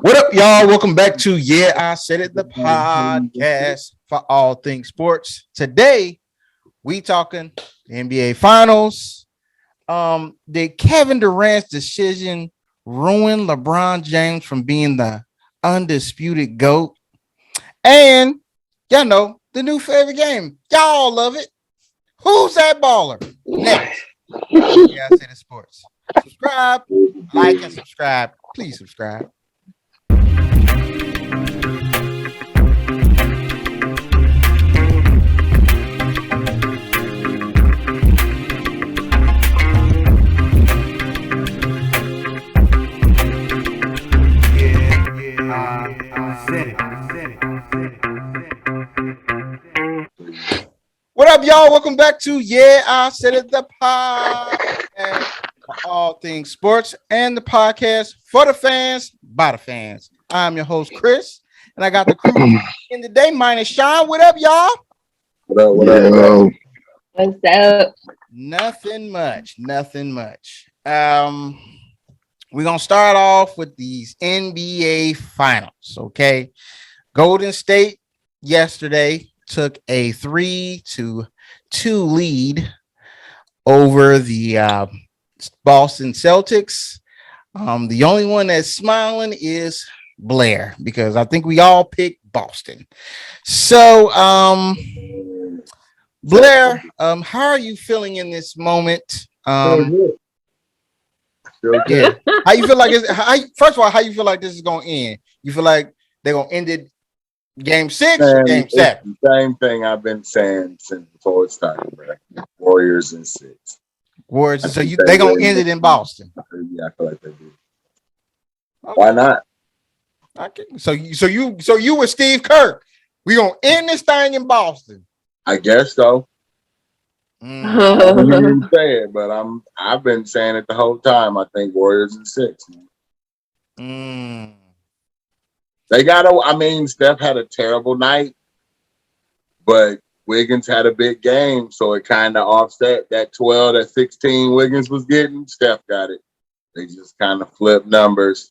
What up, y'all? Welcome back to Yeah, I Said It, the podcast for all things sports. Today, we talking the NBA Finals. Did Kevin Durant's decision ruin LeBron James from being the undisputed GOAT? And y'all know the new favorite game. Y'all love it. Who's that baller? Next. Yeah, I Said It Sports. Subscribe, like, and subscribe. Please subscribe. What up, y'all? Welcome back to Yeah, I Said It, the podcast for all things sports and the podcast for the fans, by the fans. I'm your host, Chris, and I got the crew in today, minus Sean. What up, y'all? What up? What's up? Nothing much. We're going to start off with these NBA finals, okay? Golden State yesterday took a 3-2 lead over the Boston Celtics. The only one that's smiling is Blair because I think we all picked Boston. So, Blair, how are you feeling in this moment? Yeah. How you feel like first of all, how you feel like this is gonna end? You feel like they're gonna end it game 6 or game 7? The same thing I've been saying since before it started, bro. Warriors in 6. Warriors. So they gonna end it in Boston. Yeah, I feel like they do. Okay. Why not? Okay. So you with Steve Kerr. We gonna end this thing in Boston. I guess so. I didn't even say it, but I've been saying it the whole time. I think Warriors in 6. They Steph had a terrible night, but Wiggins had a big game, so it kind of offset that 12, that 16 Wiggins was getting. Steph got it. They just kind of flipped numbers.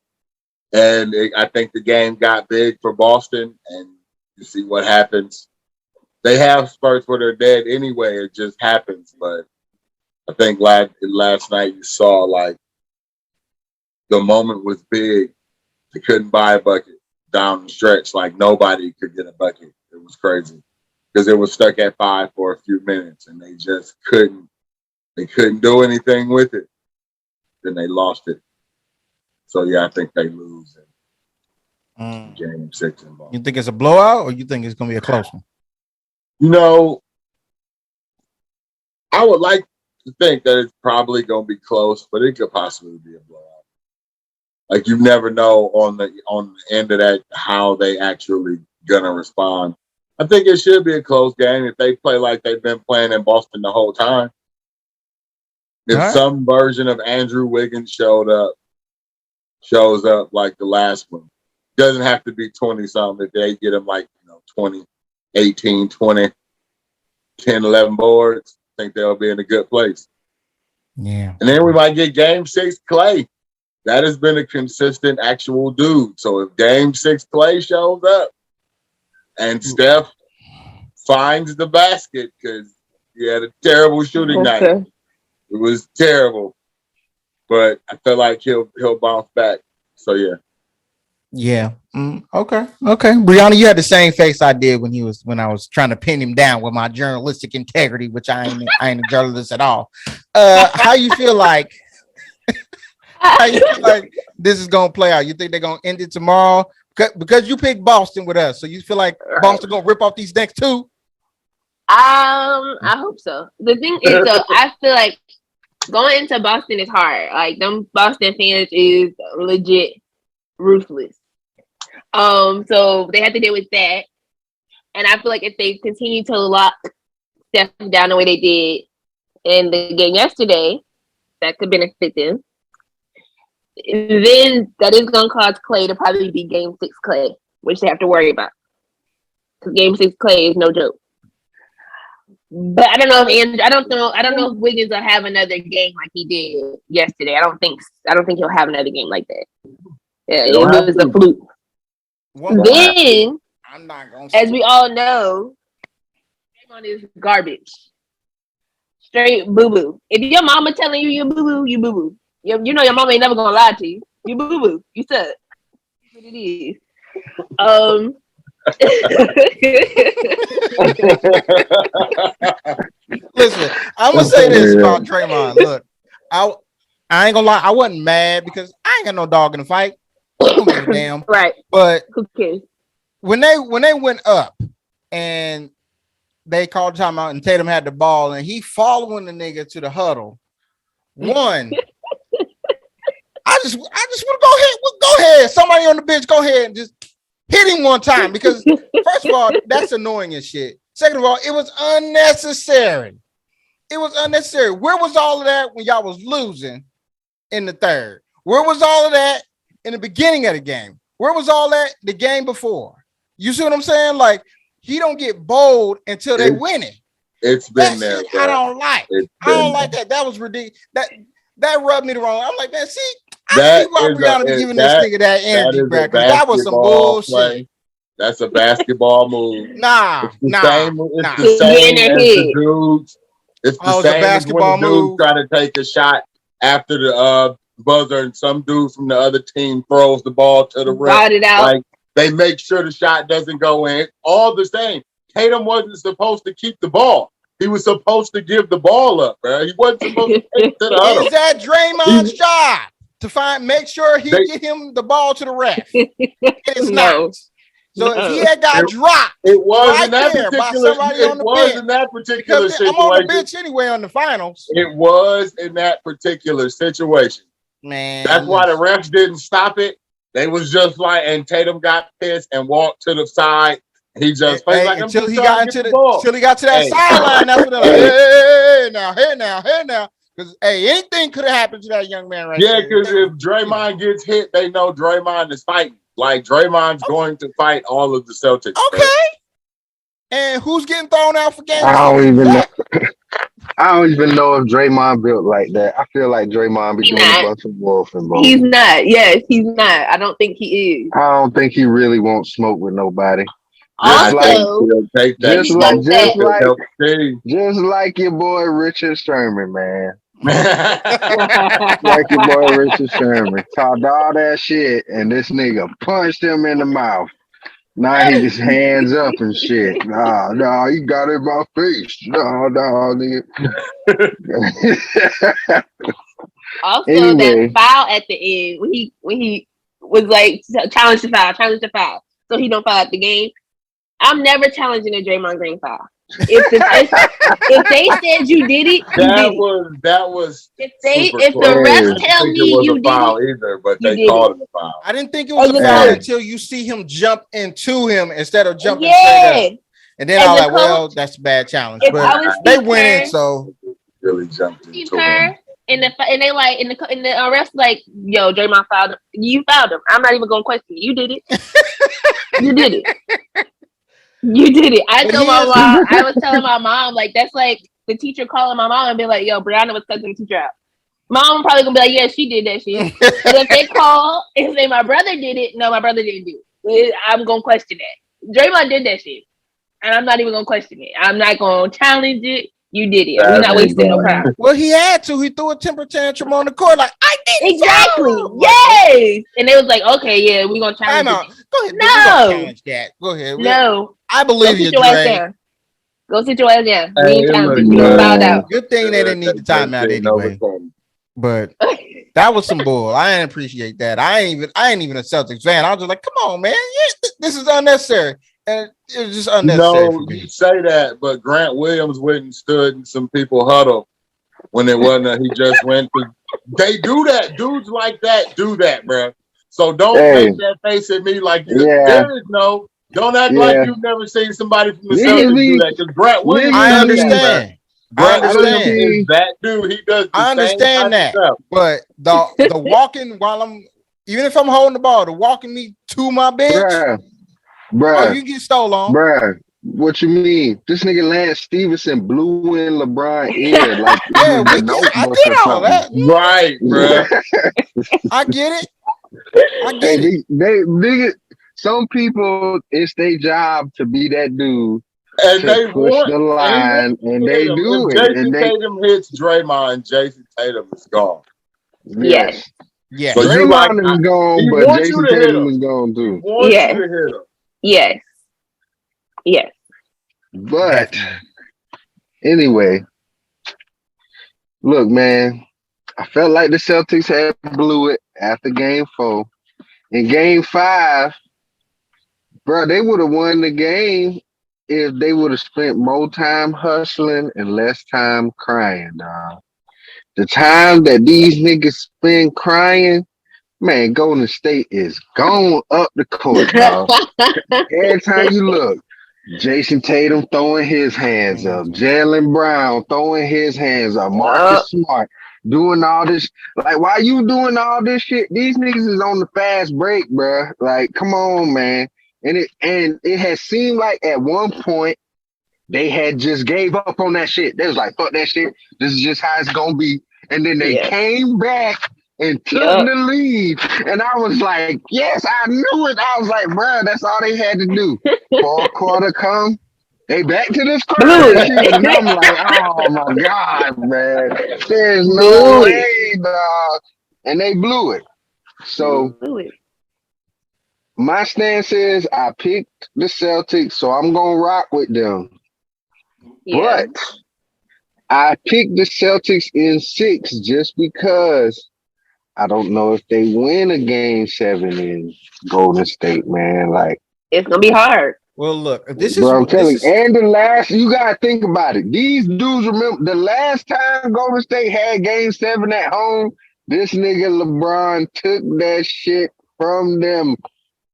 And I think the game got big for Boston, and you see what happens. They have spurts where they're dead anyway. It just happens. But I think last night you saw, like, the moment was big. They couldn't buy a bucket down the stretch. Like, nobody could get a bucket. It was crazy because it was stuck at 5 for a few minutes, and they just couldn't. They couldn't do anything with it. Then they lost it. So, yeah, I think they lose in game 6 in Boston. You think it's a blowout, or you think it's going to be a close one? You know, I would like to think that it's probably going to be close, but it could possibly be a blowout. Like, you never know on the end of that how they actually gonna respond. I think it should be a close game if they play like they've been playing in Boston the whole time. If some version of Andrew Wiggins shows up like the last one, doesn't have to be 20-something. If they get him like 20, 18, 20, 10, 11 boards, I think they'll be in a good place. Yeah. And then we might get game 6 Clay. That has been a consistent actual dude. So if game 6 Clay shows up and Steph finds the basket because he had a terrible shooting night. It was terrible. But I feel like he'll bounce back. So yeah. Yeah. Okay. Brianna, you had the same face I did when I was trying to pin him down with my journalistic integrity, which I ain't a journalist at all. How you feel like this is gonna play out? You think they're gonna end it tomorrow? Because you picked Boston with us, so you feel like Boston gonna rip off these next 2? I hope so. The thing is, though, I feel like going into Boston is hard. Like, them Boston fans is legit ruthless. So they have to deal with that. And I feel like if they continue to lock Steph down the way they did in the game yesterday, that could benefit them. Then that is going to cause Clay to probably be game 6 Clay, which they have to worry about. Because game 6 Clay is no joke. But I don't know if Wiggins will have another game like he did yesterday. I don't think he'll have another game like that. Yeah, They it don't have was a to. fluke. One, Then, I'm not gonna. as we all know, Draymond is garbage. Straight boo boo. If your mama telling you boo boo, you boo boo. You know your mama ain't never gonna lie to you. You boo boo. You suck. That's what it is. Listen, I'm gonna say this about Draymond. Look, I ain't gonna lie, I wasn't mad because I ain't got no dog in the fight. I don't give a damn. Right. But Who cares? when they went up and they called timeout and Tatum had the ball and he following the nigga to the huddle. One, I just want to go ahead. Well, go ahead. Somebody on the bench, go ahead and just hit him one time because first of all, that's annoying as shit. Second of all, it was unnecessary. It was unnecessary. Where was all of that when y'all was losing in the third? Where was all of that in the beginning of the game? Where was all that the game before? You see what I'm saying? Like he don't get bold until they winning. It's been there. Shit I don't like. I don't like that. That was ridiculous. That rubbed me the wrong. I'm like, man, see, I see why Brianna be giving this nigga that energy, bro. Because that was some bullshit. Play. That's a basketball move. Nah. It's the same as the dudes. It's the same as when the dudes try to take a shot after the buzzer and some dude from the other team throws the ball to the rim. Like they make sure the shot doesn't go in. All the same. Tatum wasn't supposed to keep the ball. He was supposed to give the ball up, bro. He wasn't supposed to take it to the other. Is that Draymond's job to make sure he get him the ball to the ref? It's not. So if he had got dropped, it was in that particular. It was in that particular situation. I'm on the bench anyway on the finals. It was in that particular situation. Man, that's why the refs didn't stop it. They was just like, and Tatum got pissed and walked to the side. He just played like until he got to that sideline. That's what they're like, hey now. Because anything could have happened to that young man right there. Yeah, because if Draymond gets hit, they know Draymond is fighting. Like Draymond's going to fight all of the Celtics. Okay. And who's getting thrown out for games? I don't even know if Draymond built like that. I feel like Draymond be doing a bunch of wolfing. He's not. Yes, he's not. I don't think he is. I don't think he really won't smoke with nobody. Also, just like your boy Richard Sherman, man. Like your boy Richard Sherman talked all that shit, and this nigga punched him in the mouth. Now he just hands up and shit. Nah, he got in my face. No, nigga. Also, that foul at the end when he was like challenge the foul, so he don't foul at the game. I'm never challenging a Draymond Green foul. If they said you did it, that was. If the refs tell me you did it, either, but they called it a foul. I didn't think it was a foul until you see him jump into him instead of jumping straight up. And then I was like, well, that's a bad challenge. But they win it, so really jumped into him. And they like in the arrest like, yo, Draymond fouled him. You fouled him. I'm not even gonna question you. You did it. You did it. You did it. I was telling my mom, like, that's like the teacher calling my mom and be like, yo, Brianna was cussing the teacher out. Mom probably gonna be like, yeah, she did that shit. But if they call and say my brother did it, no, my brother didn't do it. I'm gonna question that. Draymond did that shit. And I'm not even gonna question it. I'm not gonna challenge it. You did it. We're not wasting no time. Well, he had to. He threw a temper tantrum on the court, like, I did exactly. Yes. And they was like, okay, yeah, we're gonna challenge it. Go ahead. No. Challenge that. Go ahead. No. I believe you, Dre. Go sit your ass down. We ain't challenging. You fouled out. Good thing they didn't need the timeout anyway. But that was some bull. I didn't appreciate that. I ain't even a Celtics fan. I was just like, come on, man. This is unnecessary. And it was just unnecessary. No, you say that, but Grant Williams went and stood in some people huddle when it wasn't. He just went to. They do that. Dudes like that do that, bro. So don't make that face at me like there is no. Don't act like you've never seen somebody from the Celtics do that. Because Grant Williams, I understand. Grant Williams is that dude. He does. I understand that, but the walking while even if I'm holding the ball, the walking me to my bench. Bruh, you get stole on. Bruh, what you mean? This nigga Lance Stevenson blew in LeBron ear like I get all that. Right, bruh. I get it. I Hey, get it. some people, it's their job to be that dude And to they push want the and line, and hit they him. do If it. And Jason they, Tatum hits Draymond, Jason Tatum is gone. Yes. yes, Yes. So you like Draymond is he gone, but wants you Jason to hit Tatum him. is gone He too. wants you Yes. to hit him. Yes. Yes. But Definitely. anyway, look, man, I felt like the Celtics had blew it after Game 4. In Game 5, bro, they would have won the game if they would have spent more time hustling and less time crying, dog. The time that these niggas spend crying, man, Golden State is gone up the court, dog. Every time you look, Jason Tatum throwing his hands up, Jaylen Brown throwing his hands up, Marcus Smart doing all this. Like, why you doing all this shit? These niggas is on the fast break, bro. Like, come on, man. And it has seemed like at one point they had just gave up on that shit. They was like, fuck that shit. This is just how it's gonna be. And then they Yeah. came back and took Yup. the lead. And I was like, yes, I knew it. I was like, bro, that's all they had to do. Fourth quarter come, they back to this Blew crying shit. And I'm it. like, oh my God, man. There's no Blew it. way, dog. And they blew it. So Blew it. my stance is I picked the Celtics, so I'm gonna rock with them. Yeah. But I picked the Celtics in 6 just because I don't know if they win a game 7 in Golden State, man. Like, It's gonna be hard. Well, look, this is bro, I'm this telling you. is And the last, you gotta think about it. These dudes remember the last time Golden State had game 7 at home, this nigga LeBron took that shit from them.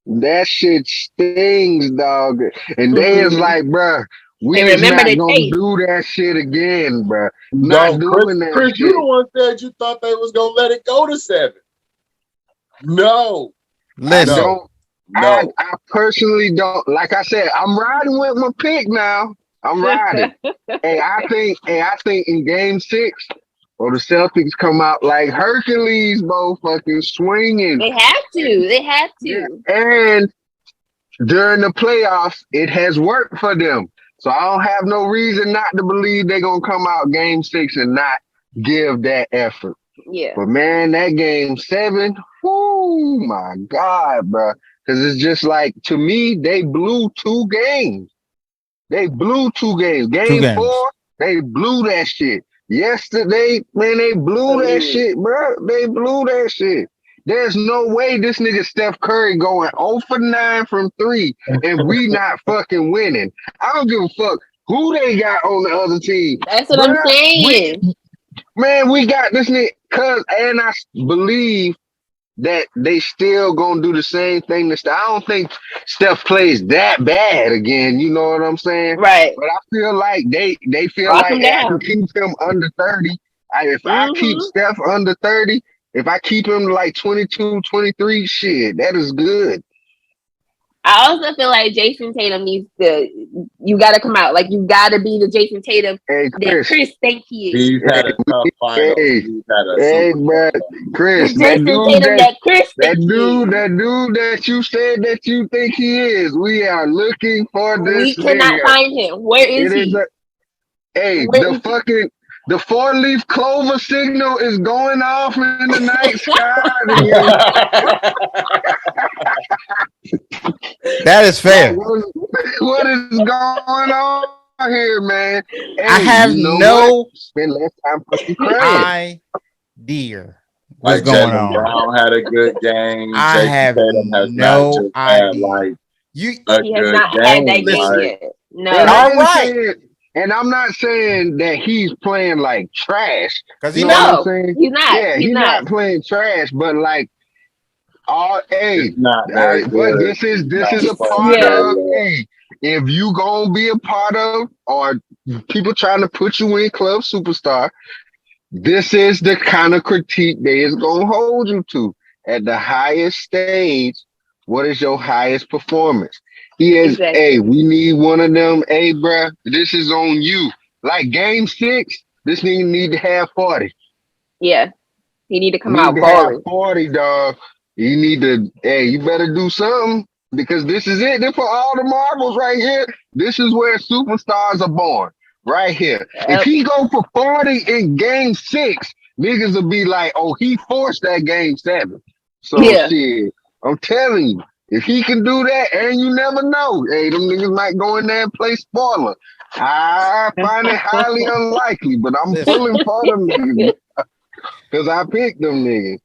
That shit stings, dog. And they is like, bro, we And is remember not the gonna taste. do that shit again, bro. Not No, doing that Chris, you the shit. one said you thought they was gonna let it go to 7. No, I listen. no, don't. no. I personally don't. Like I said, I'm riding with my pick now. I'm riding. I think in game 6, or the Celtics come out like Hercules, motherfucking swinging. They have to. They have Yeah. to. And during the playoffs, it has worked for them. So I don't have no reason not to believe they're gonna come out game 6 and not give that effort. Yeah. But man, that game 7, whoo, my God, bro. Because it's just like, to me, they blew 2 games. They blew 2 games. Two Game games. 4, they blew that shit. Yesterday, man, they blew that shit, bro. They blew that shit. There's no way this nigga Steph Curry going 0 for 9 from 3 and we not fucking winning. I don't give a fuck who they got on the other team. That's what I'm saying. We got this nigga. And I believe that they still gonna do the same thing. I don't think Steph plays that bad again. You know what I'm saying? Right. But I feel like they feel Lock like, them hey, I can down. keep him under 30. If I keep Mm-hmm. Steph under 30, if I keep him like 22, 23, shit, that is good. I also feel like Jason Tatum needs to. You got to come out. Like, you got to be the Jason Tatum Hey, that Chris. Chris think he is. He's had a tough final. Hey, He's had a hey, super bro, tough final. Chris, The that Jason dude Tatum that Chris that think he dude, is. that dude that you said that you think he is, we are looking for We this cannot nigga. find him. Where is It is he? Hey, Where is he? the 4-leaf clover signal is going off in the night sky. That is fair. What is going on here, man? Hey, I have you know no what? Spend less time fucking crying. idea what's Like going Jaylen on. Brown had a good game. I Jason have Tatum has not no just had idea. like You a He has good not game. had that game Listen. yet. And No. I All ain't right. saying, and I'm not saying that he's playing like trash. because You he know what I'm No, saying? he's not. Yeah, He's he's not. not playing trash, but like, It's not very but good. this is Not a playing part Yeah. very of, well. hey, if you gonna be a part of, or people trying to put you in club superstar, this is the kind of critique they is gonna hold you to. At the highest stage, what is your highest performance? He is, Exactly. hey, we need one of them, hey, bruh, this is on you. Like game 6, this nigga need to have 40. Yeah. He need to come Need out to have balling. 40, dog. You need to, hey, you better do something because this is it. This for all the marbles right here. This is where superstars are born. Right here. If Yep. he go for 40 in game 6, niggas will be like, oh, he forced that game 7. So Yeah. shit, I'm telling you, if he can do that, and you never know, hey, them niggas might go in there and play spoiler. I find it highly unlikely, but I'm Listen. pulling for them niggas because I picked them niggas.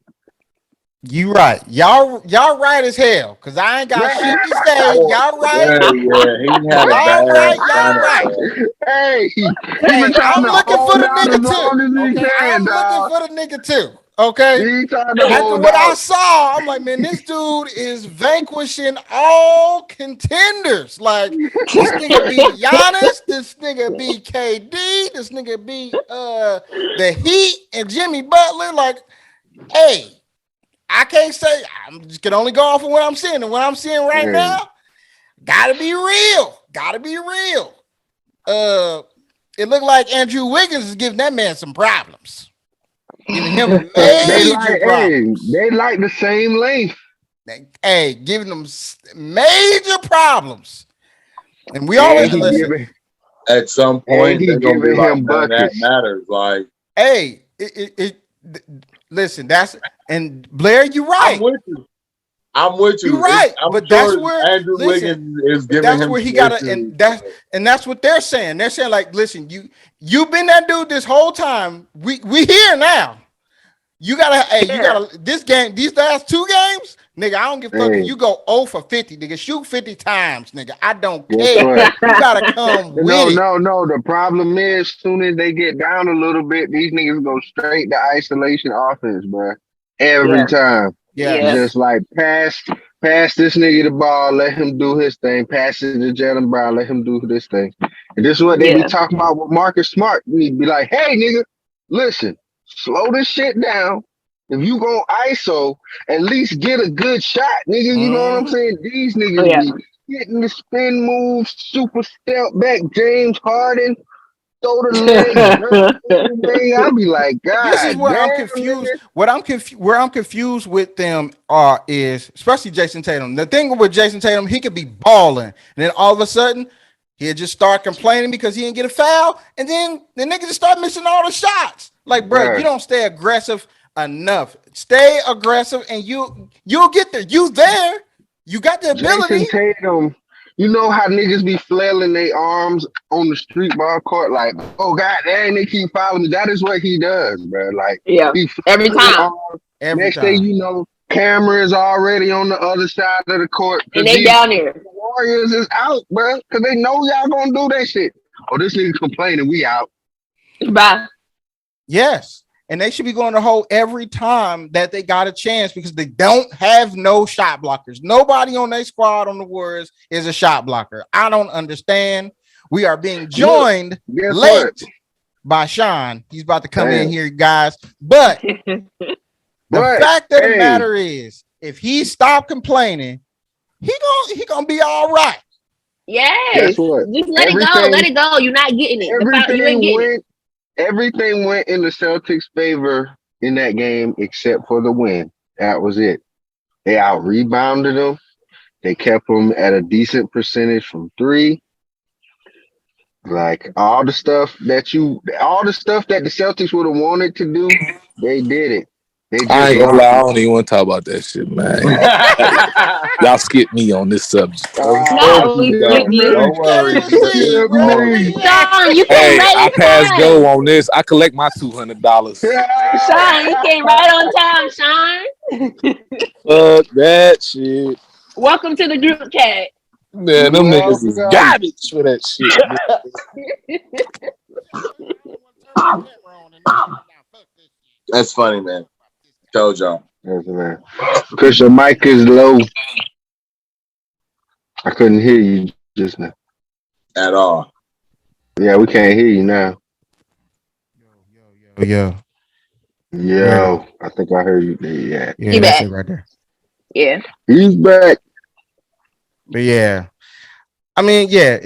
You right. Y'all right as hell. Cause I ain't got shit to say. Y'all right. He had a Y'all bad right. Y'all stomach, right. man. Hey, he Hey, been trying I'm to looking for hold the out nigga as long too. as he Okay. I'm can, looking dog. for the nigga too. Okay. He trying to After hold what I out. saw, I'm like, man, this dude is vanquishing all contenders. Like, this nigga beat Giannis, this nigga beat KD, this nigga beat the Heat and Jimmy Butler. Like, hey, I can't say I'm just can only go off of what I'm seeing. And what I'm seeing right Yeah. now, gotta be real. Gotta be real. It looked like Andrew Wiggins is giving that man some problems. Giving him They major like, hey, problems. they like the same length. Hey, giving them major problems. And we And always he listen. giving At some and point, he they're gonna be giving like, him none of that buckets. matters. Like, Hey, listen. That's and Blair, you're I'm right. with you. I'm with You're you. right. I'm But that's sure where Andrew listen. Wiggins is But giving that's him where he some gotta and issues. that's what they're saying. They're saying like, listen, you've been that dude this whole time. We here now. You gotta this game, these last 2 games, nigga. I don't give a fuck if Hey, you go 0 for 50, nigga. Shoot 50 times, nigga. I don't guess care. what? You gotta come with No, it. no, no. The problem is, soon as they get down a little bit, these niggas go straight to isolation offense, bro. Every Yeah. time. Yeah. Yes. Just like pass this nigga the ball, let him do his thing. Pass it to Jalen Brown, let him do this thing. And this is what they be Yeah. talking about with Marcus Smart. He'd be like, hey nigga, listen, slow this shit down. If you go ISO, at least get a good shot, nigga. You know what I'm Mhm. saying? These Oh, niggas yeah. be getting the spin move, super step back, James Harden, throw the leg, man. I be like, This is God where I'm damn, confused. nigga. Where I'm confused with them is especially Jason Tatum. The thing with Jason Tatum, he could be balling, and then all of a sudden he'll just start complaining because he didn't get a foul, and then the nigga just start missing all the shots. Like, bro, you Bruh. don't stay aggressive enough. Stay aggressive, and you'll get there. You there? You got the ability. Jason Tatum, you know how niggas be flailing their arms on the street ball court, like, oh god damn, they keep following me. That is what he does, bro. Like Yeah. he Every flailing his time. arms. Every Next thing time. you know, camera is already on the other side of the court And because they these down there. Warriors is out, bro. Because they know y'all gonna do that shit. Oh, this nigga complaining, we out. Bye. Yes. And they should be going to hold every time that they got a chance because they don't have no shot blockers. Nobody on their squad on the Warriors is a shot blocker. I don't understand. We are being Look, joined guess what? late by Sean. He's about to come in Damn. here, guys. But the But fact of the hey, matter is, if he stopped complaining, he gonna be all right. Yes. guess what? Just let it go. Let Everything, it go. You're not getting it. You ain't everything getting it. went everything went in the Celtics' favor in that game except for the win. That was it. They out rebounded them. They kept them at a decent percentage from 3. Like all the stuff that the Celtics would have wanted to do, they did it. They I just ain't gonna lie, lost. I don't even want to talk about that shit, man. Y'all skip me on this subject. Of Nah, course you with don't. you. Don't Can worry, you see, BG. bro? Don't Where worry. you at? Sean, you came Hey, right I in passed time. go on this. I collect my $200. Sean, you came right on time, Sean. Fuck that shit. Welcome to the group chat. Man, them niggas is Welcome. garbage for that shit. That's funny, man. Told y'all. Yes, man. Chris, your mic is low. I couldn't hear you just now. At all. Yeah, we can't hear you now. Yeah, where? Yo, I think I heard you. Yeah, Yeah, He that's it back. right there. Yeah. he's back. But yeah, I mean, yeah,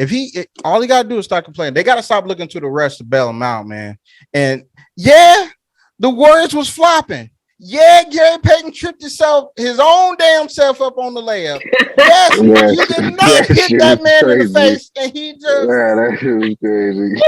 all he got to do is start complaining. They got to stop looking to the rest to bail him out, man. And yeah, the Warriors was flopping. Yeah, Gary Payton tripped his own damn self up on the layup. Yes, Yeah, you did not that hit shit that is man in the crazy. face, and he just Yeah, that shit was crazy.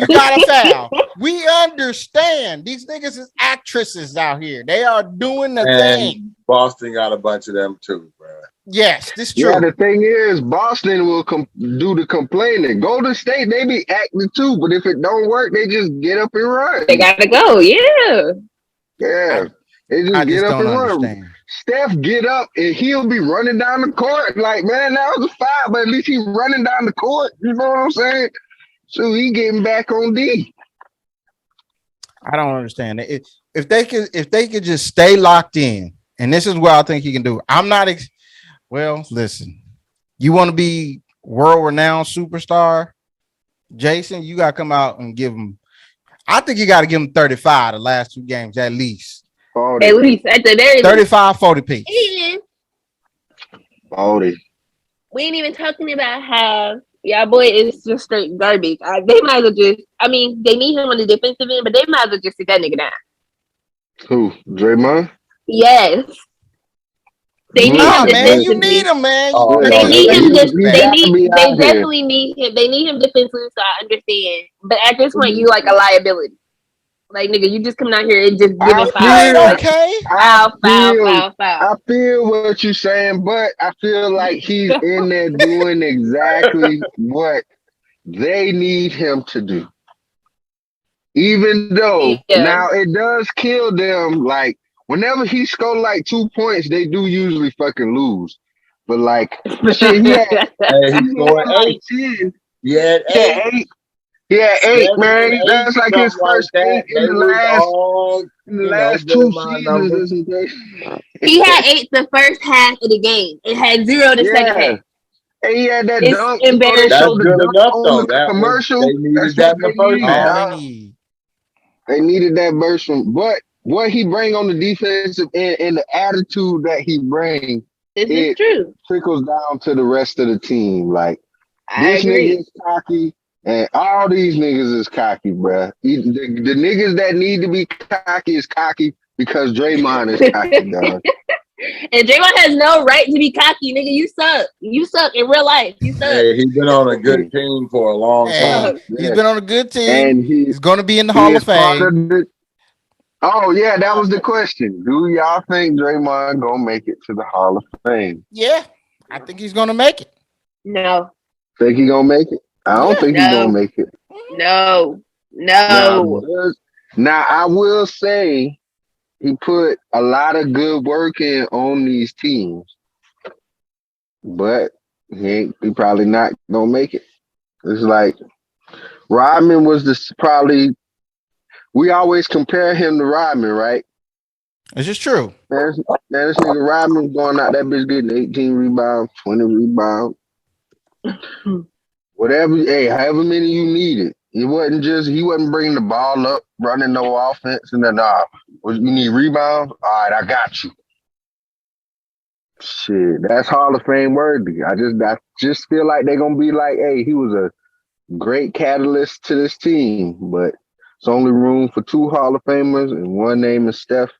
you got a foul. We understand these niggas is actresses out here. They are doing the thing. And Boston got a bunch of them too, bro. Yes, this is Yeah, true. the thing is, Boston will do the complaining. Golden State, they be acting too, but if it don't work, they just get up and run. They gotta go. Yeah. Yeah, they I just get just up don't and run. understand. Steph get up and he'll be running down the court. Like, man, that was a foul, but at least he's running down the court. You know what I'm saying? So he getting back on D. I don't understand it. If they could just stay locked in, and this is what I think he can do. I'm not. Well, listen, you want to be world-renowned superstar, Jason, you got to come out and give him. I think you got to give him 35 the last 2 games at least. 40. At least at the very least. 35, 40 piece. And 40. we ain't even talking about how y'all boy is just straight garbage. They might as well just. I mean, they need him on the defensive end, but they might as well just sit that nigga down. Who? Draymond? Yes. They need Nah, him man, you defensively. need him, man. Oh, They no, need him. He They gotta be out here. definitely need him. They need him defensively. So I understand. But at this point, you like a liability. Like nigga, you just coming out here and just I giving He fouls. played Like, okay. foul. I feel what you're saying, but I feel like he's in there doing exactly what they need him to do. Even though now it does kill them. Like whenever he scored like 2 points, they do usually fucking lose. But like shit, he had Hey, he scored like 8. 10. Yeah, Yeah, 8. Yeah, 8, man. 8, That's like his something first like 8 that. in They was all, the last 2 Draymond seasons numbers. or something. He had 8 the first half of the game. It had 0 the second half. And he had that It's dunk. embarrassing. That's Showed the good dunk enough, on though. the commercial. They needed That's that what in the they first needed. half. All they need. They needed that burst from, but what he bring on the defensive end and the attitude that he brings, This is true. trickles down to the rest of the team. Like I this agree. nigga is cocky, and all these niggas is cocky, bruh. The niggas that need to be cocky is cocky because Draymond is cocky, dog. And Draymond has no right to be cocky, nigga. You suck. You suck in real life. You suck. Hey, he's been on a good team for a long Hey, time. he's been on a good team. And He's going to be in the he Hall is of part Fame. of the. Oh yeah, that was the question. Do y'all think Draymond gonna make it to the Hall of Fame? Yeah, I think he's going to make it. No. Think he gonna make it? I don't think he's gonna make it. No. Now I will say he put a lot of good work in on these teams, but he probably not gonna make it. It's like Rodman was probably. We always compare him to Rodman, right? This is true. Man, this nigga Rodman going out that bitch getting 18 rebounds, 20 rebounds. Whatever, hey, however many you needed. He wasn't bringing the ball up, running no offense, and then you need rebounds? All right, I got you. Shit, that's Hall of Fame worthy. I just feel like they're gonna be like, hey, he was a great catalyst to this team, but it's only room for 2 Hall of Famers, and one name is Steph.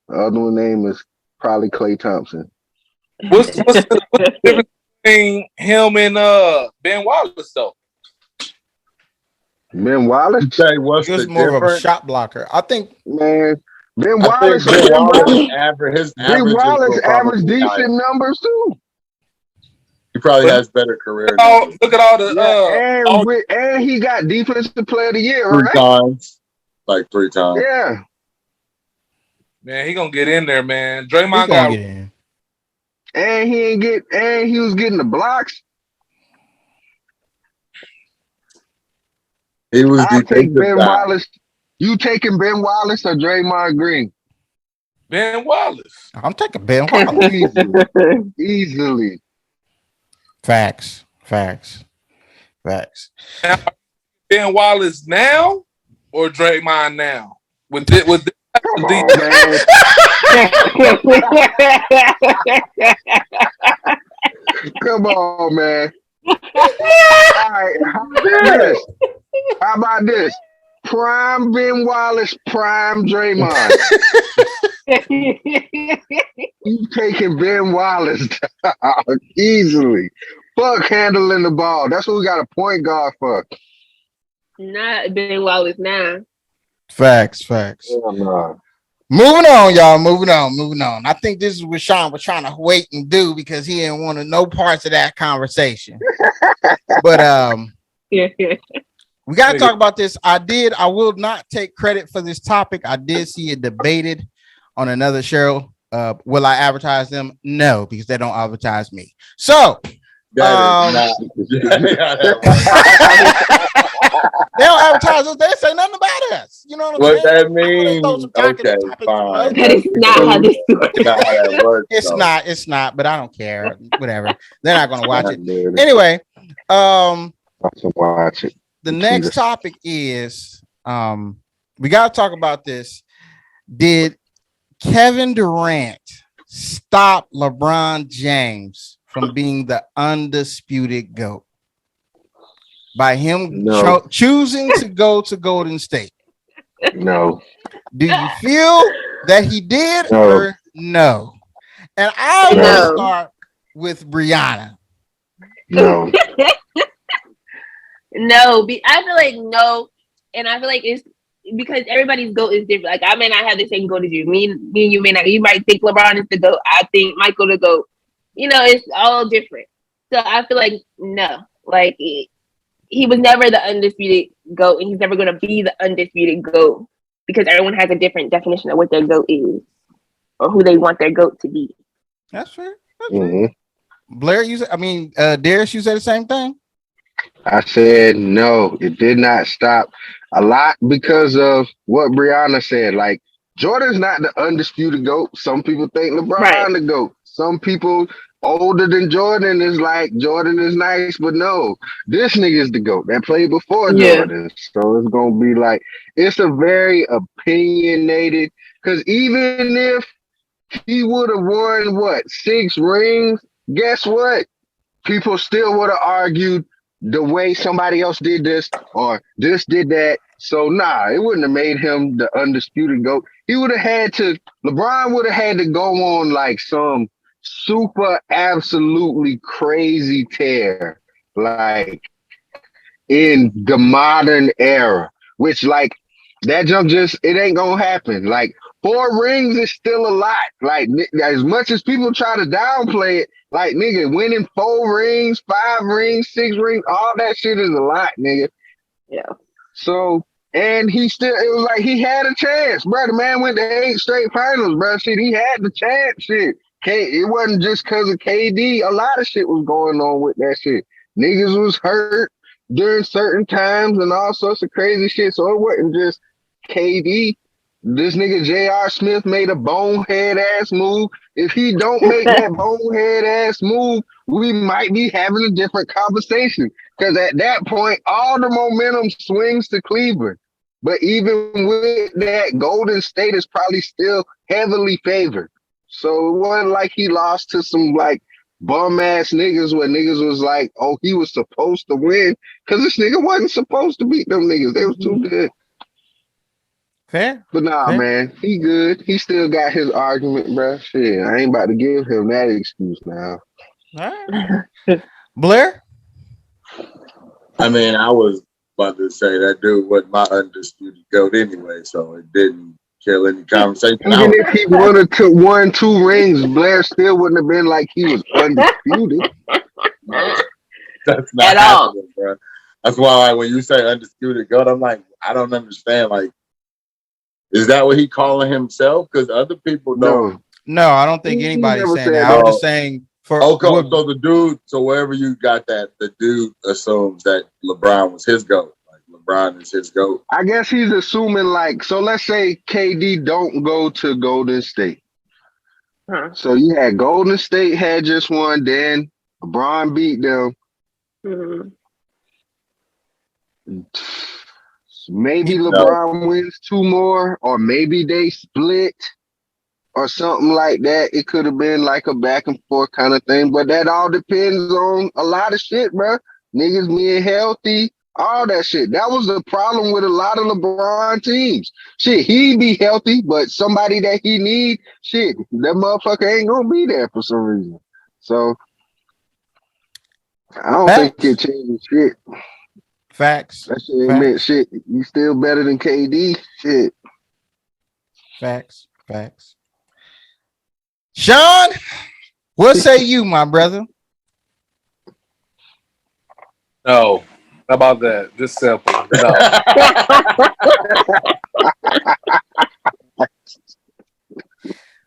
The other one name is probably Klay Thompson. What's the difference between him and Ben Wallace though? Ben Wallace? You say what's He was the more of a difference? shot blocker. I think. Man, Ben I Wallace, think Ben Wallace Ben averages Wallace will probably averaged be decent higher. numbers too. He probably has better career numbers. Look at all the And he got Defensive Player of the Year, 3 right? times. Like 3 times. Yeah. man, he gonna get in there, man. He's Draymond going got to get in. And he was getting the blocks. He was I'll take defensive Ben guy. Wallace. You taking Ben Wallace or Draymond Green? Ben Wallace. I'm taking Ben Wallace. Easily. Facts. Ben Wallace now or Draymond now? With this Come on, man. Come on, man. All right. How about this? Prime Ben Wallace, prime Draymond. You taking Ben Wallace down easily. Fuck handling the ball. That's what we got a point guard for. Not Ben Wallace now. Facts. Hell no. Moving on, y'all. Moving on. I think this is what Sean was trying to wait and do because he didn't want no parts of that conversation. But we got to talk about this. I will not take credit for this topic. I did see it debated on another show. Will I advertise them? No, because they don't advertise me. So they don't advertise us. They say nothing about us. You know what I'm saying? That means? Okay, fine. That is not how this works. Not how that works. It's not, but I don't care. Whatever. They're not gonna watch it. Anyway, I can watch it. the next topic is we gotta talk about this. Did Kevin Durant stop LeBron James from being the undisputed GOAT by him choosing to go to Golden State? No. Do you feel that he did or no? And I want to start with Brianna. No. No, I feel like no, and I feel like it's because everybody's GOAT is different. Like I may not have the same GOAT as you. Me and you may not. You might think LeBron is the GOAT. I think Michael the GOAT. You know, it's all different. So I feel like no, like he was never the undisputed GOAT, and he's never going to be the undisputed GOAT because everyone has a different definition of what their GOAT is or who they want their GOAT to be. That's fair. Blair, Darius, you said the same thing. I said no, it did not stop. A lot because of what Brianna said. Like Jordan's not the undisputed GOAT. Some people think LeBron the GOAT. Some people older than Jordan is like Jordan is nice, but no, this nigga is the GOAT that played before Jordan. So it's gonna be like it's a very opinionated. Because even if he would have won 6 rings, guess what? People still would have argued the way somebody else did this or this did that. So it wouldn't have made him the undisputed GOAT. He would have had to, LeBron would have had to go on like some super absolutely crazy tear, like in the modern era, which like that jump it ain't gonna happen. Like 4 rings is still a lot. Like as much as people try to downplay it, like nigga, winning 4 rings, 5 rings, 6 rings, all that shit is a lot, nigga. Yeah. So, and it was like he had a chance, bro. The man went to 8 straight finals, bro. Shit, he had the chance, shit. It wasn't just because of KD. A lot of shit was going on with that shit. Niggas was hurt during certain times and all sorts of crazy shit. So it wasn't just KD. This nigga J.R. Smith made a bonehead ass move. If he don't make that bonehead ass move, we might be having a different conversation. Because at that point, all the momentum swings to Cleveland. But even with that, Golden State is probably still heavily favored. So it wasn't like he lost to some like bum ass niggas where niggas was like, oh, he was supposed to win. Because this nigga wasn't supposed to beat them niggas. They was too good. Fair. But man, he good. He still got his argument, bro. Shit, I ain't about to give him that excuse now. All right. Blair? I mean, I was about to say that dude wasn't my undisputed GOAT anyway, so it didn't kill any conversation. Even if he won 2 rings, Blair still wouldn't have been like he was undisputed. That's not happening, bro. That's why like, when you say undisputed GOAT, I'm like, I don't understand. Like, is that what he calling himself? Because other people don't. No, I don't think anybody's saying that. I'm just saying so the dude, so wherever you got that, the dude assumes that LeBron was his GOAT. Like LeBron is his GOAT. I guess he's assuming like, so let's say KD don't go to Golden State. So you had Golden State had just won, then LeBron beat them. Maybe LeBron wins 2 more, or maybe they split or something like that. It could have been like a back and forth kind of thing, but that all depends on a lot of shit, bro. Niggas being healthy, All that shit. That was the problem with a lot of LeBron teams. Shit, he be healthy, but somebody that he need, shit, that motherfucker ain't gonna be there for some reason. So I don't think it Facts. changes shit. Facts. That shit ain't meant Facts. shit. You still better than KD. Shit. Facts. Facts. Sean, what say you, my brother? No. How about that? Just simple. No.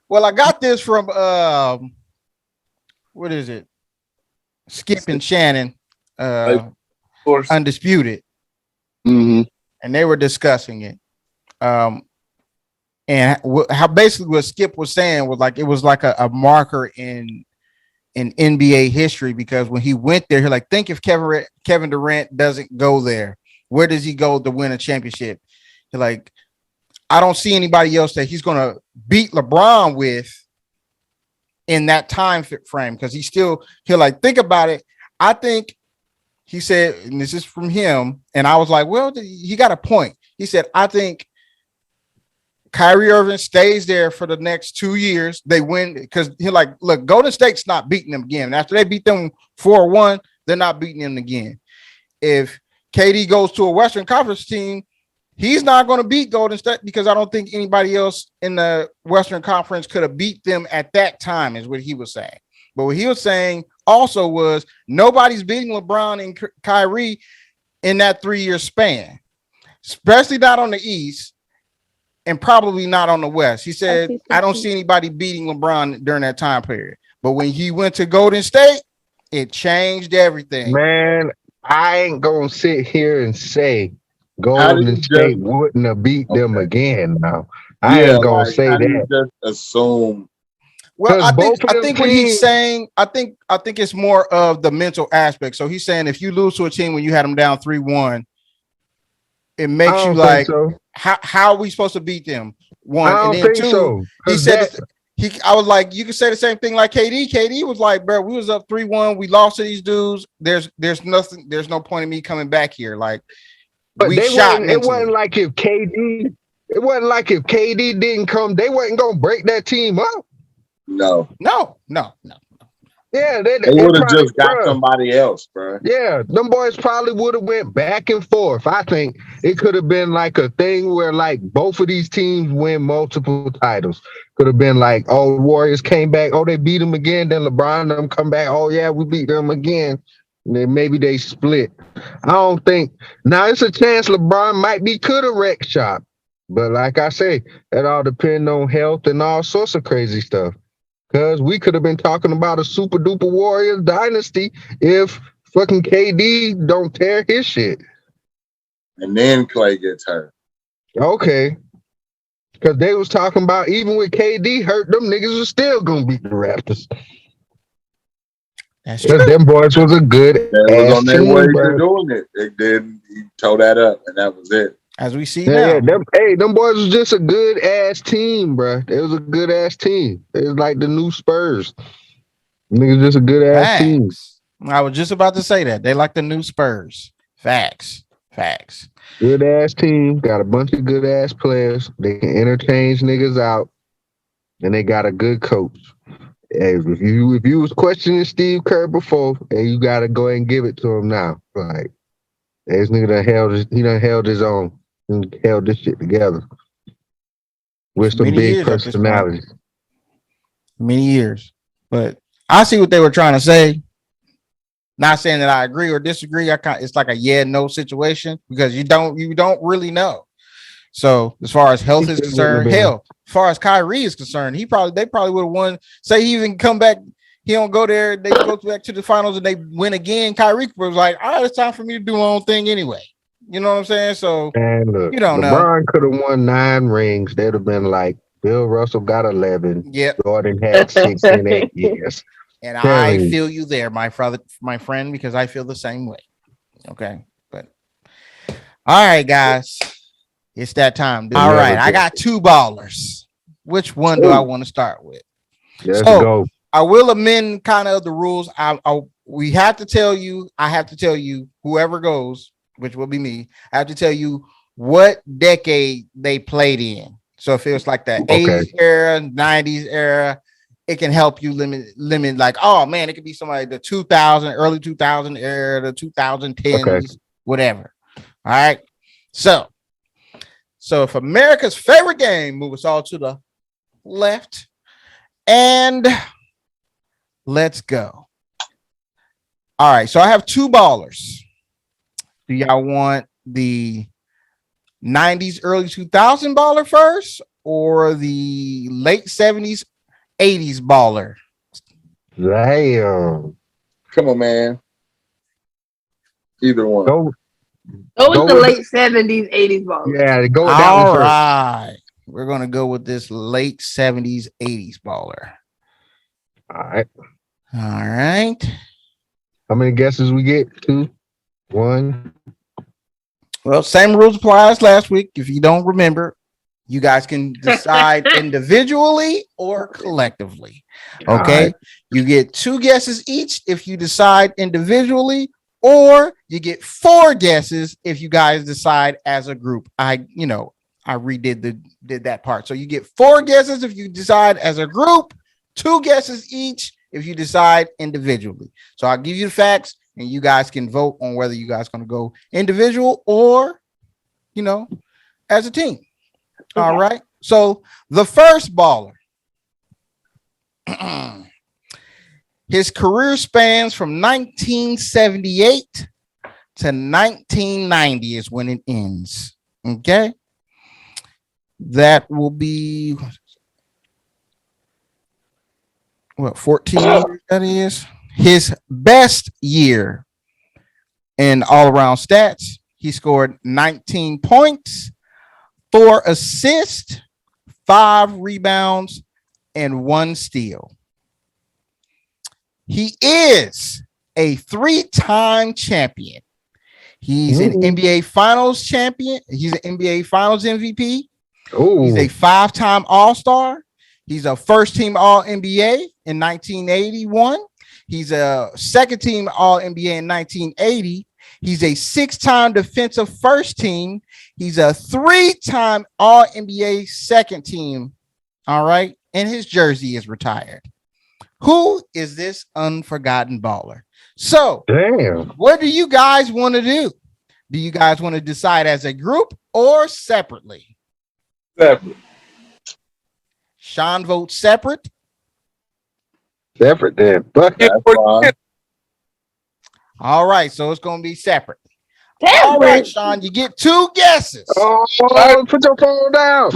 Well, I got this from what is it? Skip and Shannon, Of course. Undisputed, Mm-hmm. and they were discussing it. And how basically what Skip was saying was like it was like a marker in NBA history, because when he went there, he like, think if Kevin Durant doesn't go there, where does he go to win a championship? He like, I don't see anybody else that he's gonna beat LeBron with in that time frame, because he'll like, think about it. I think he said, and this is from him, and I was like, well, he got a point. He said, I think Kyrie Irving stays there for the next 2 years. They win because he like, look, Golden State's not beating them again. After they beat them 4-1, they're not beating them again. If KD goes to a Western Conference team, he's not going to beat Golden State, because I don't think anybody else in the Western Conference could have beat them at that time, is what he was saying. But what he was saying also was nobody's beating LeBron and Kyrie in that 3-year span, especially not on the East. And probably not on the West. He said, I don't see anybody beating LeBron during that time period. But when he went to Golden State, it changed everything. Man, I ain't gonna sit here and say Golden State wouldn't have beat them again. Now, I ain't gonna say that. Just assume. Well, I think teams, what he's saying, I think it's more of the mental aspect. So he's saying if you lose to a team when you had them down 3-1, it makes you like, how are we supposed to beat them? One, I don't and then think two, so. he said I was like, you can say the same thing like KD. KD was like, bro, we was up 3-1, we lost to these dudes. There's no point in me coming back here. Like, but we they shot it wasn't like if KD didn't come, they wasn't gonna break that team up. No. Yeah, they would have just got somebody else, bro. Yeah, them boys probably would have went back and forth. I think it could have been like a thing where like both of these teams win multiple titles. Could have been like, oh, Warriors came back, oh, they beat them again. Then LeBron and them come back, oh yeah, we beat them again. And then maybe they split. I don't think now it's a chance LeBron might be could have wrecked shop, but like I say, that all depends on health and all sorts of crazy stuff. Because we could have been talking about a super duper Warriors dynasty if fucking KD don't tear his shit. And then Clay gets hurt. Okay. Because they was talking about even with KD hurt, them niggas was still going to beat the Raptors. That's true. Because them boys was a good That was on their way to doing it. They did. He tore that up, and that was it. As we see now. Yeah, them boys was just a good ass team, bro. They was a good ass team. It was like the new Spurs. Niggas just a good ass team. I was just about to say that. They like the new Spurs. Facts. Good ass team. Got a bunch of good ass players. They can interchange niggas out. And they got a good coach. Hey, if you was questioning Steve Kerr before, hey, you gotta go ahead and give it to him now. Like, this nigga done held his own. And held this shit together with some big personalities. Many years, but I see what they were trying to say. Not saying that I agree or disagree. It's like a no situation, because you don't really know. So as far as health is concerned, as far as Kyrie is concerned, they probably would have won. Say he even come back, he don't go there. They go back to the finals and they win again. Kyrie was like, all right, it's time for me to do my own thing anyway. You know what I'm saying? So look, you don't know. LeBron could have won 9 rings. They'd have been like, Bill Russell got 11. Yep. Jordan had 6 in 8 years. And I feel you there, my friend, because I feel the same way. Okay. But all right, guys. It's that time. All right. I got 2 ballers. Which one do I want to start with? Let's go. I will amend kind of the rules. I have to tell you, whoever goes, which will be me, I have to tell you what decade they played in. So if it was like the Okay. 80s era, 90s era, it can help you limit like, oh man, it could be somebody the 2000, early 2000 era, the 2010s, Okay. whatever. All right. So if America's favorite game, move us all to the left and let's go. All right. So I have two ballers. Do y'all want the 90s, early 2000 baller first or the late 70s, 80s baller? Damn. Come on, man. Either one. Go. Go with Go the with late 70s, 80s ball. Yeah, go with that All one first. right. We're going to go with this late 70s, 80s baller. All right. All right. How many guesses we get? 2, 1. Well, same rules apply as last week. If you don't remember, you guys can decide individually or collectively. Okay. Right. You get 2 guesses each if you decide individually, or you get 4 guesses if you guys decide as a group. I did that part. So you get 4 guesses if you decide as a group, 2 guesses each if you decide individually. So I'll give you the facts and you guys can vote on whether you guys going to go individual or, as a team. Okay. All right. So the first baller, his career spans from 1978 to 1990 is when it ends. Okay. That will be 14 years that is. His best year in all around stats, he scored 19 points, 4 assists, 5 rebounds, and 1 steal. He is a 3-time champion. He's an NBA Finals champion. He's an NBA Finals MVP. Ooh. He's a 5-time All-Star. He's a first-team All-NBA in 1981. He's a second-team All-NBA in 1980. He's a 6-time defensive first team. He's a 3-time All-NBA second team. All right. And his jersey is retired. Who is this unforgotten baller? So, damn. What do you guys want to do? Do you guys want to decide as a group or separately? Separate. Sean votes separate. Separate then. But all right, so it's going to be separate. Separate. All right, Sean, you get 2 guesses. oh, put your phone down.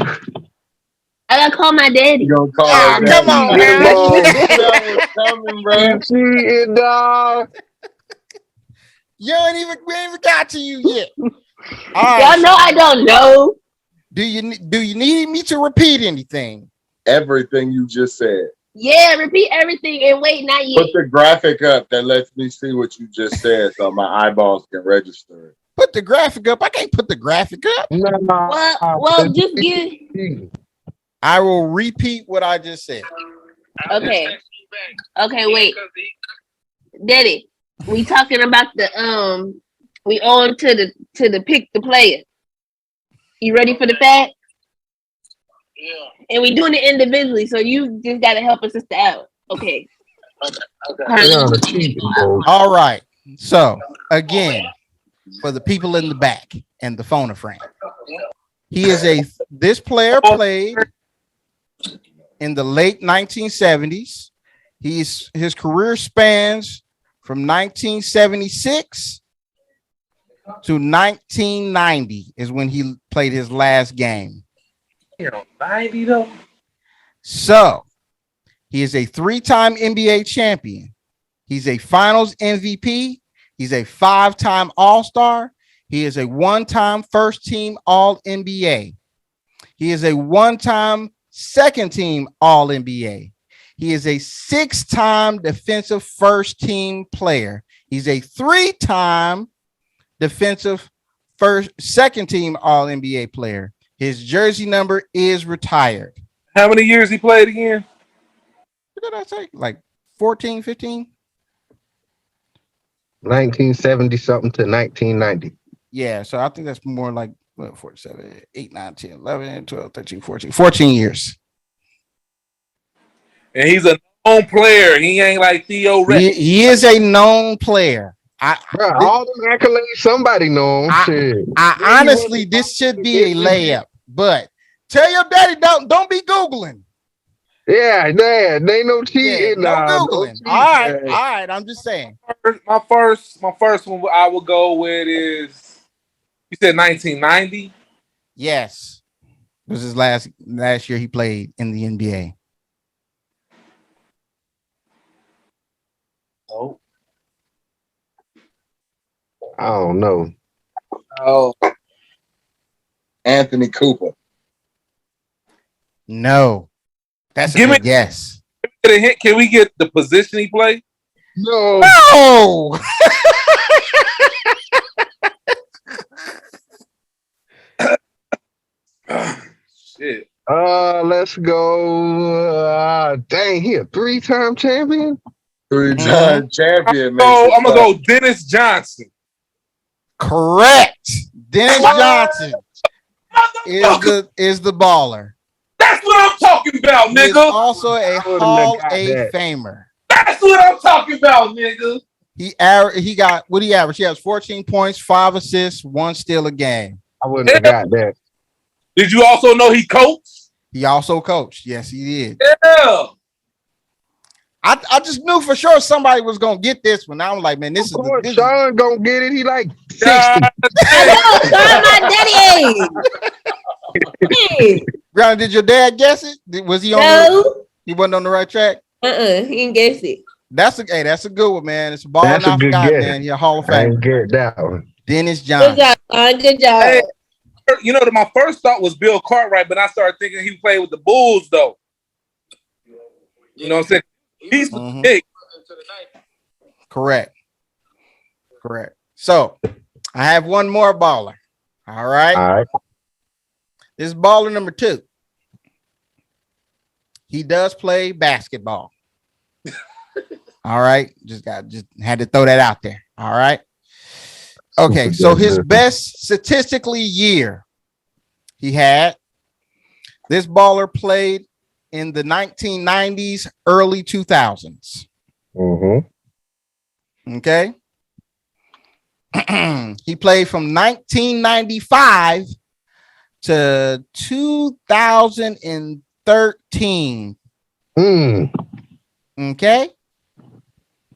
I gotta call my daddy. You gonna call Ah, that come on, daddy. man. That was coming, bro. Cheating, dog. We ain't even got to you yet. All Y'all right, know I don't know. do you need me to repeat anything? Everything you just said. Yeah, repeat everything and wait, not yet. Put the graphic up that lets me see what you just said so my eyeballs can register it. Put the graphic up. I can't put the graphic up. Well, just give. I will repeat what I just said. Okay. Okay, wait. Daddy, we talking about the we on to the pick the player. You ready for the fact? Yeah. And we doing it individually, so you just gotta help a sister out. Okay. All right. So again, for the people in the back and the phone a friend, this player played in the late 1970s. His career spans from 1976 to 1990 is when he played his last game. 90 though. So he is a 3-time NBA champion. He's a Finals MVP. He's a 5-time All-Star. He is a 1-time first-team All-NBA. He is a 1-time second-team All-NBA. He is a 6-time defensive first-team player. He's a 3-time defensive second-team All-NBA player. His jersey number is retired. How many years he played again? What did I say? Like 14, 15? 1970 something to 1990. Yeah, so I think that's more like what, 47, 8, 9, 10, 11, 12, 13, 14. 14 years. And he's a known player. He ain't like Theo Rex. He is a known player. Bro, all them accolades, somebody know him. Shit. I honestly, this should be a layup, but tell your daddy don't be Googling. Yeah, they ain't no cheating. No No Googling. cheating. All right. I'm just saying. My first one I would go with is, you said 1990. Yes, it was his last year he played in the NBA. Oh, I don't know. oh, Anthony Cooper. No, that's a Give me- good guess. get a hint. Can we get the position he played? No. No. Shit. Let's go. Dang, he a 3-time champion? 3-time champion. I'm gonna go Dennis Johnson. Correct. Dennis Johnson is the baller. That's what I'm talking about, He is nigga. also a wouldn't have Hall got A that. Famer. That's what I'm talking about, nigga. He got what he averaged. He has 14 points, 5 assists, 1 steal a game. I wouldn't have got that. Did you also know he coached? He also coached. Yes, he did. Yeah. I just knew for sure somebody was gonna get this one. I was like, man, this Of is course, this Sean gonna get it. He like 60. God I know, son, my daddy. Ground, did your dad guess it? Was he on No. he wasn't on the right track? He didn't guess it. That's a good one, man. It's a ball That's a not good forgotten, guess. man. You're a Hall of I Fame. ain't get that one. Dennis Good Johnson. job, son. Good job. Hey. You know, my first thought was Bill Cartwright, but I started thinking he played with the Bulls, though. You know what I'm saying? He's Mhm. big. Correct. So I have one more baller. All right. All right. This is baller number 2. He does play basketball. All right. Just had to throw that out there. All right. Okay. So his best statistically year he had, this baller played in the 1990s, early 2000s. Mm-hmm. Okay. He played from 1995 to 2013. Okay.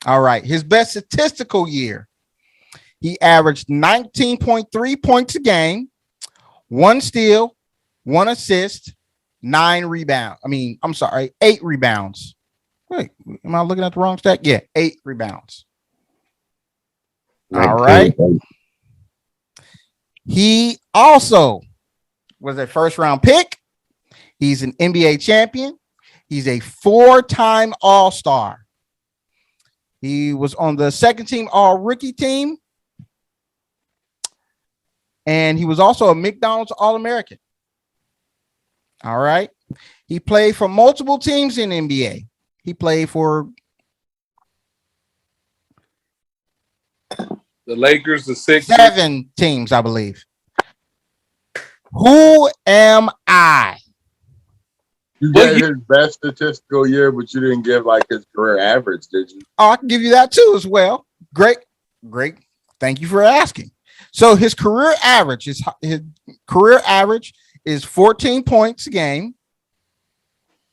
All right. His best statistical year, he averaged 19.3 points a game, 1 steal, 1 assist, 9 rebounds. I'm sorry, 8 rebounds. Wait, am I looking at the wrong stat? Yeah, 8 rebounds. All right. He also was a first-round pick. He's an NBA champion. He's a 4-time All-Star. He was on the second-team All-Rookie team. And he was also a McDonald's All-American. All right. He played for multiple teams in the NBA. He played for The Lakers, the Sixers. 7 teams, I believe. Who am I? You gave his best statistical year, but you didn't give like his career average, did you? Oh, I can give you that too as well. Great. Thank you for asking. So his career average is 14 points a game.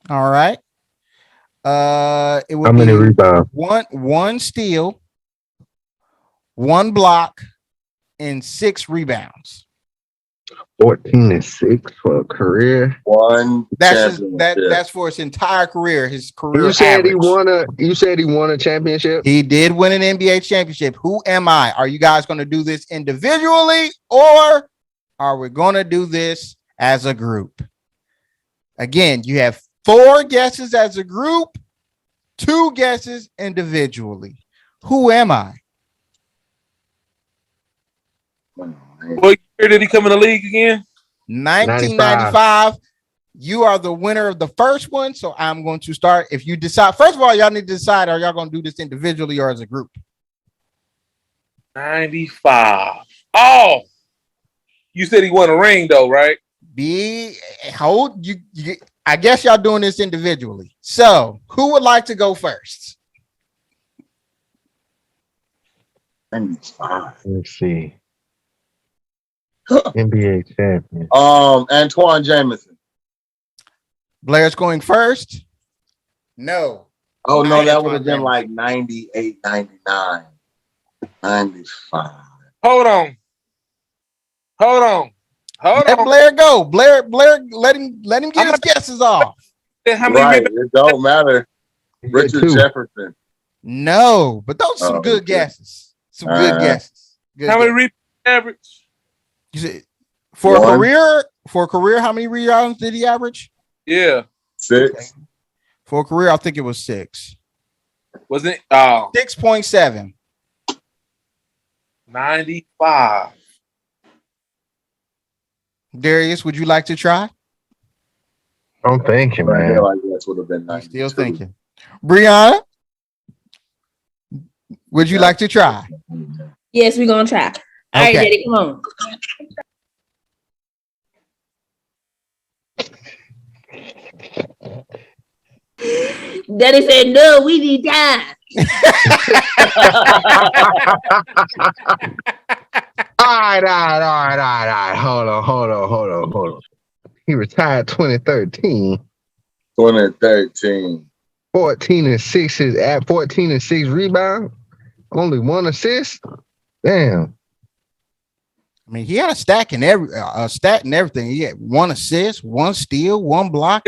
All right. It would How many be rebounds? one steal, 1 block, and 6 rebounds. 14-6 for a career. That's for his entire career. His career. You said average. he won a championship. He did win an NBA championship. Who am I? Are you guys going to do this individually, or are we going to do this as a group? Again, you have 4 guesses as a group, 2 guesses individually. Who am I? What year did he come in the league again? 1995. You are the winner of the first one, so I'm going to start. If you decide, first of all, y'all need to decide, are y'all going to do this individually or as a group? 95. Oh, You said he won a ring though, right? Hold you. I guess y'all doing this individually. So, who would like to go first? 95. Let's see. NBA champion. Antoine Jameson. Blair's going first. No. Oh no, Not that Antoine would have been Jameson. like 98, 99, 95. Hold on. Let Blair go. Blair, let him get his guesses off. How many Right, rebounds? it don't matter. He Richard had two. Jefferson. No, but those are some good Okay. guesses. Some good guesses. Good How many guesses. rebounds average? You said, for a One. career, how many rebounds did he average? Yeah. 6. For a career, I think it was 6. Was it 6.7. 95? Darius, would you like to try? I'm thinking, Right man. here, like this would have been You 92. still thinking. Brianna, would you like to try? Yes, we're gonna try. All right, Okay. Daddy, come on. Daddy said, no, we need time. All right. Hold on. He retired 2013. 2013. 14 and 6 is at 14 and 6 rebound. Only 1 assist. Damn. I mean, he had a stat and everything. He had 1 assist, 1 steal, 1 block.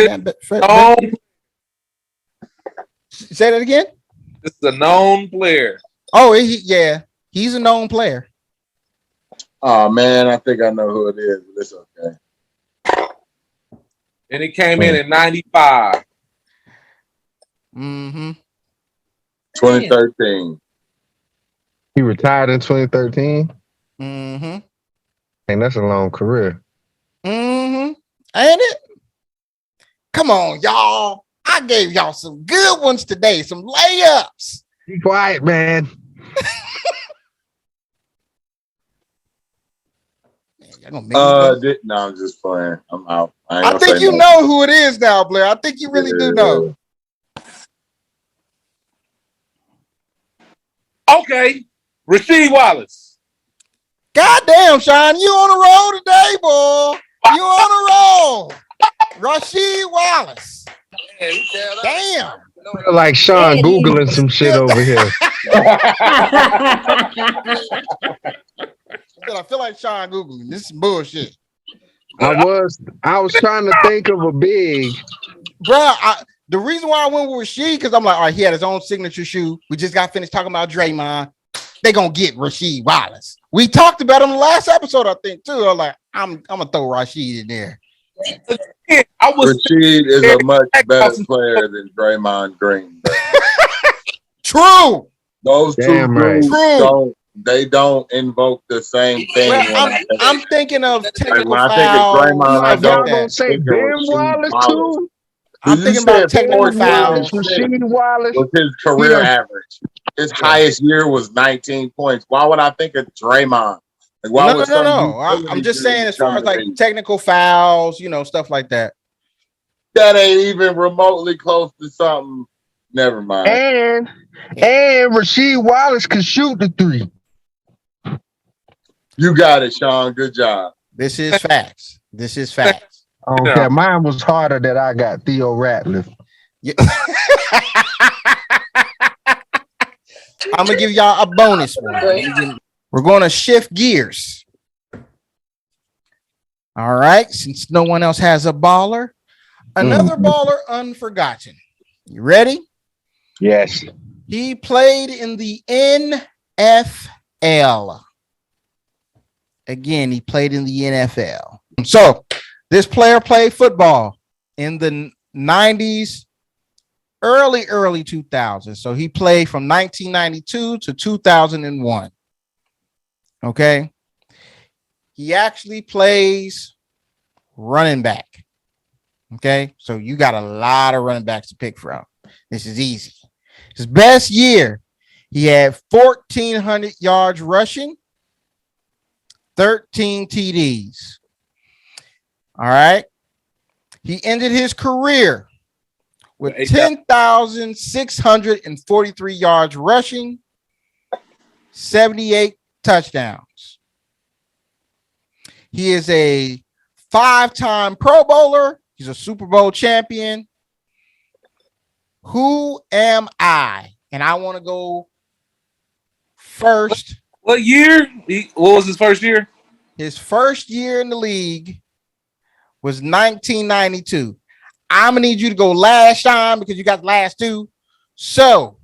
Say that again. This is a known player. Oh, he's a known player. Oh man, I think I know who it is, but it's okay. And he came in at 95. Mm-hmm. 2013. He retired in 2013. Mm-hmm. And that's a long career. Mm-hmm. Ain't it? Come on, y'all. I gave y'all some good ones today, some layups. Be quiet, man. Y'all gonna make me No, I'm just playing. I'm out. I think you know who it is now, Blair. I think you really do know. Okay. Rasheed Wallace. Goddamn, Sean, you on the roll today, boy. You on the roll. Rasheed Wallace. Damn. Feel like Sean Googling some shit over here. I feel like Sean Googling. This is bullshit. I was trying to think of a big. Bruh, the reason why I went with Rasheed, because I'm like, all right, he had his own signature shoe. We just got finished talking about Draymond. They gonna get Rasheed Wallace. We talked about him the last episode, I think, too. I'm like, I'm gonna throw Rasheed in there. Rasheed is a much better player than Draymond Green. True. Those two Damn right. dudes don't invoke the same thing. Well, I'm thinking of technical when I foul. think of Draymond, stuff I like Y'all that. gonna say Think of Ben Rasheed Wallace Wallace. too? I'm You thinking said about technical 14 fouls. Rasheed Wallace. was his career Yeah. average. His highest year was 19 points. Why would I think of Draymond? Like, why would No. I'm just saying, as far as like technical fouls, stuff like that. that ain't even remotely close to something. Never mind. And Rasheed Wallace can shoot the 3. You got it, Sean. Good job. This is facts. Okay, mine was harder that I got Theo Ratliff. Yeah. I'm gonna give y'all a bonus one. We're going to shift gears. All right, since no one else has a baller, another baller unforgotten. You ready? Yes. He played in the NFL. Again, he played in the NFL. So this player played football in the 90s, early 2000s. So he played from 1992 to 2001. Okay. He actually plays running back. Okay. So you got a lot of running backs to pick from. This is easy. His best year, he had 1,400 yards rushing 13 TDs. All right. He ended his career with 10,643 yards rushing, 78 touchdowns. He is a 5-time Pro Bowler. He's a Super Bowl champion. Who am I? And I want to go first. What year? What was his first year? His first year in the league was 1992. I'm going to need you to go last time because you got the last two. So.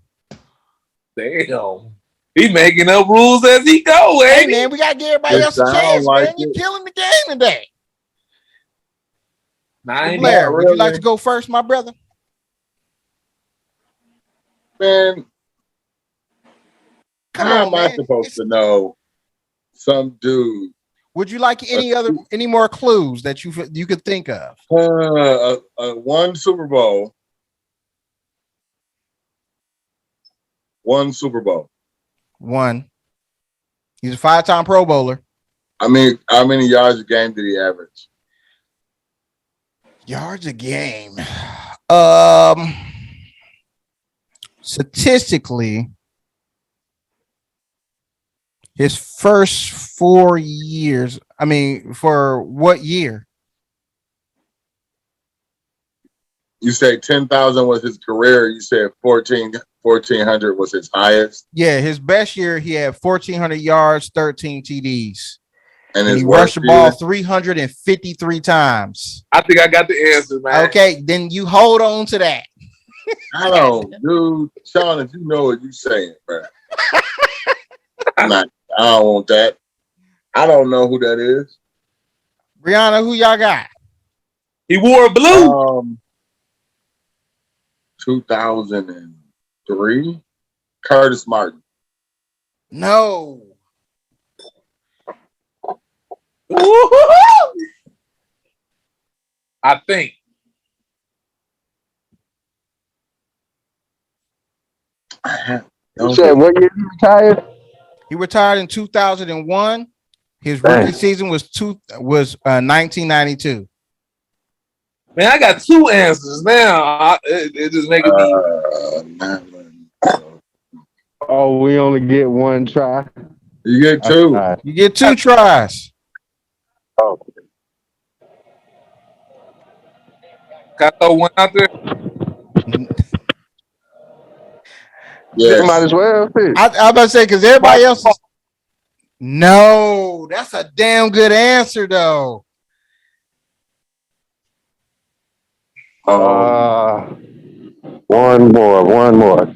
Damn. He making up rules as he go, Hey, ain't he? man, we got to give everybody else a chance, like man. You're killing the game today. Blair, Blair, would you like to go first, my brother? Man, Come how on, am I man. supposed to know some dude? Would you like any more clues that you could think of? One Super Bowl. One Super Bowl. One. He's a 5-time Pro Bowler. I mean, how many yards a game did he average? Yards a game. Statistically, his first 4 years. I mean, for what year? You say 10,000 was his career. You said 1,400 was his highest. Yeah, his best year, he had 1,400 yards, 13 TDs. And he rushed the ball 353 times. I think I got the answer, man. Okay, then you hold on to that. I don't, dude. Sean, if you know what you're saying, bro. I don't want that. I don't know who that is. Brianna, who y'all got? He wore blue. 2003. Curtis Martin. No. I think. You said what year he retired? He retired in 2001. His rookie season was 1992. Man, I got two answers now. It just making me. Oh, we only get one try. You get two. You get 2 tries. Oh. Got to throw one out there. Yes. Might as well. I'm about to say because everybody else is. No, that's a damn good answer though. One more.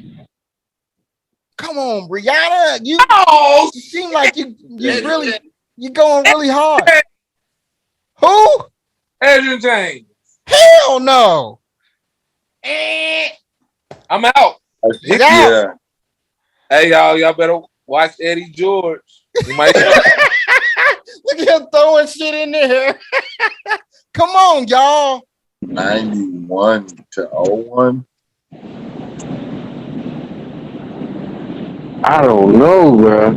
Come on, Brianna. You seem like you going really hard. Who? Adrian James. Hell no. I'm out. Yeah. Hey, y'all better watch Eddie George. You might. Look at him throwing shit in there. Come on, y'all. 91 to 01. I don't know, bro.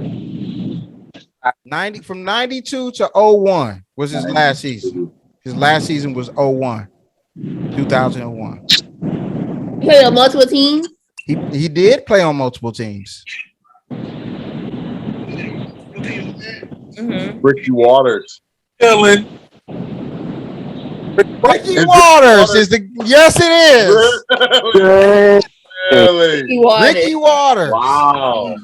90 from 92 to 01 was his last season. His last season was 01. 2001. Play on multiple teams. He did play on multiple teams. Mm-hmm. Ricky Waters. Dylan. Ricky Waters is the yes, it is. Really? Ricky Waters. Wow.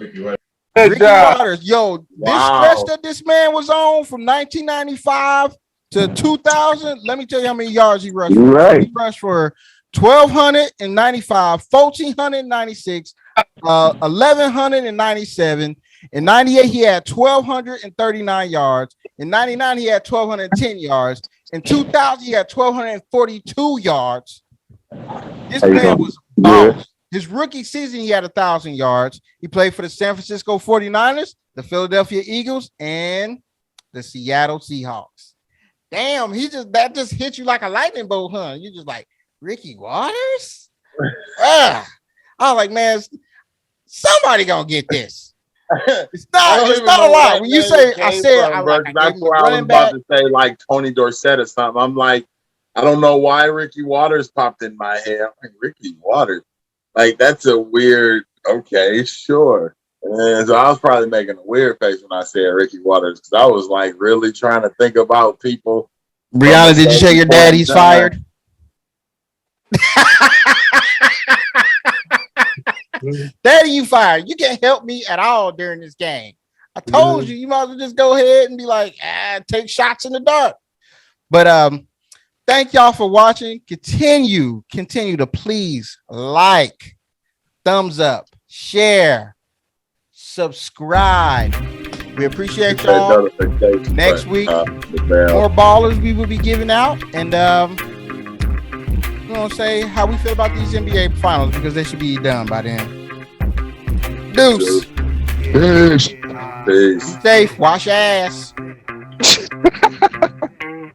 Good job. Waters. Yo, Wow. this stretch that this man was on from 1995 to 2000. Let me tell you how many yards he rushed. You're right. He rushed for 1,295, 1,496, 1,197. In 98, he had 1,239 yards. In 99, he had 1,210 yards. In 2000, he had 1,242 yards. This man was boss. His rookie season, he had 1,000 yards. He played for the San Francisco 49ers, the Philadelphia Eagles, and the Seattle Seahawks. Damn, that just hit you like a lightning bolt, huh? You just like, Ricky Waters? I was like, man, somebody gonna get this. It's I not. don't It's even not know a where lot. that When you name say, I came said, from, I bro, like, 'cause I gave that's him the where I was running about back. to say like Tony Dorsett or something. I'm like, I don't know why Ricky Waters popped in my head. I'm like, Ricky Waters, like that's a weird. Okay, sure. And so I was probably making a weird face when I said Ricky Waters because I was like really trying to think about people. Brianna, did you say your daddy's fired? Daddy, you fired. You can't help me at all during this game. I told you, you might as well just go ahead and be like, take shots in the dark. But thank y'all for watching. Continue to please like, thumbs up, share, subscribe. We appreciate y'all. Next week, more ballers we will be giving out, and we're gonna say how we feel about these NBA finals because they should be done by then. Deuce. Peace. Peace. Be safe. Wash your ass.